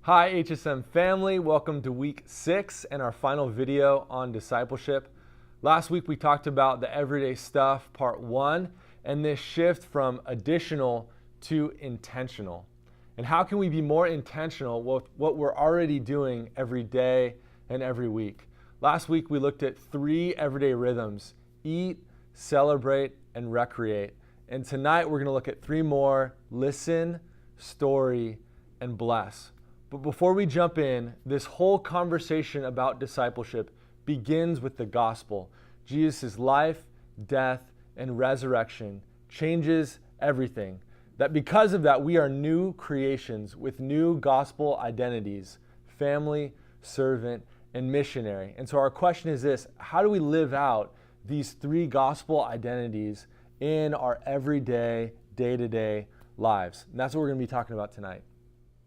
Hi HSM family, welcome to week 6 and our final video on discipleship. Last week we talked about the everyday stuff, part 1, and this shift from additional to intentional. And how can we be more intentional with what we're already doing every day and every week? Last week we looked at 3 everyday rhythms: eat, celebrate, and recreate. And tonight we're going to look at 3 more: listen, story, and bless. But before we jump in, this whole conversation about discipleship begins with the gospel. Jesus' life, death, and resurrection changes everything. That because of that, we are new creations with new gospel identities: family, servant, and missionary. And so our question is this: how do we live out these 3 gospel identities in our everyday, day-to-day lives? And that's what we're going to be talking about tonight.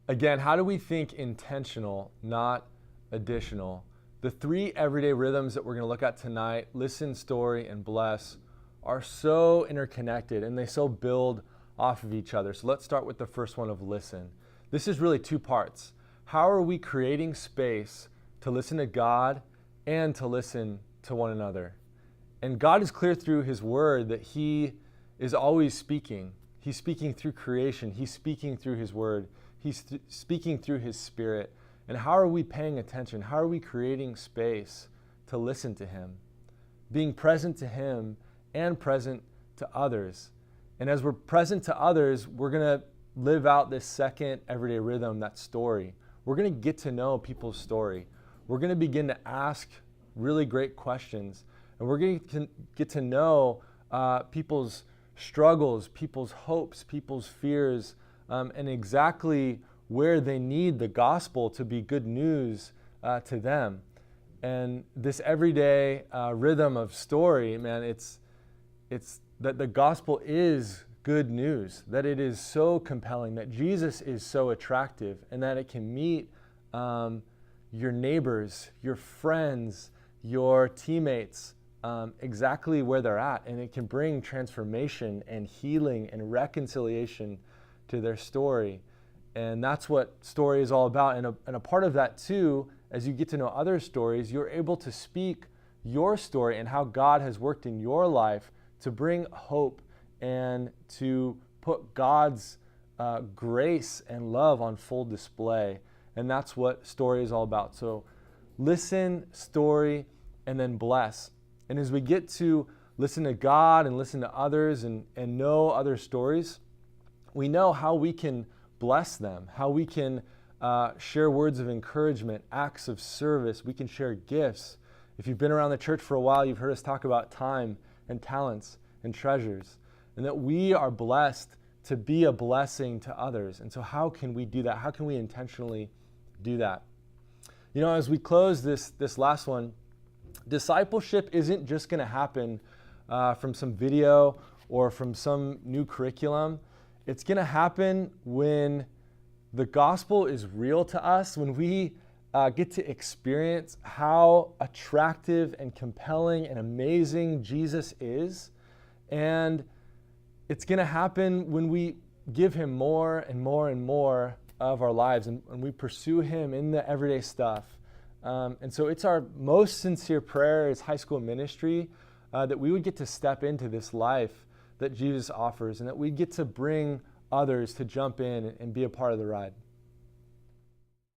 Again, how do we think intentional, not additional? The 3 everyday rhythms that we're going to look at tonight, listen, story, and bless, are so interconnected and they so build off of each other. So let's start with the first one of listen. This is really 2 parts. How are we creating space to listen to God and to listen to one another? And God is clear through His Word that He is always speaking. He's speaking through creation. He's speaking through His Word. He's speaking through His Spirit. And how are we paying attention? How are we creating space to listen to Him? Being present to Him and present to others. And as we're present to others, we're going to live out this second everyday rhythm, that story. We're going to get to know people's story. We're going to begin to ask really great questions. And we're going to get to know people's struggles, people's hopes, people's fears, and exactly where they need the gospel to be good news to them. And this everyday rhythm of story, man, it's that the gospel is good news, that it is so compelling, that Jesus is so attractive, and that it can meet your neighbors, your friends, your teammates, exactly where they're at, and it can bring transformation and healing and reconciliation to their story. And that's what story is all about. And a part of that too, as you get to know other stories, you're able to speak your story and how God has worked in your life to bring hope and to put God's grace and love on full display. And that's what story is all about. So listen, story, and then bless. And as we get to listen to God and listen to others and know other stories, we know how we can bless them, how we can share words of encouragement, acts of service. We can share gifts. If you've been around the church for a while, you've heard us talk about time and talents and treasures, and that we are blessed to be a blessing to others. And so how can we do that? How can we intentionally do that? You know, as we close this last one, discipleship isn't just going to happen from some video or from some new curriculum. It's going to happen when the gospel is real to us, when we get to experience how attractive and compelling and amazing Jesus is. And it's going to happen when we give Him more and more and more of our lives, and we pursue Him in the everyday stuff. And so it's our most sincere prayer as high school ministry that we would get to step into this life that Jesus offers, and that we get to bring others to jump in and be a part of the ride.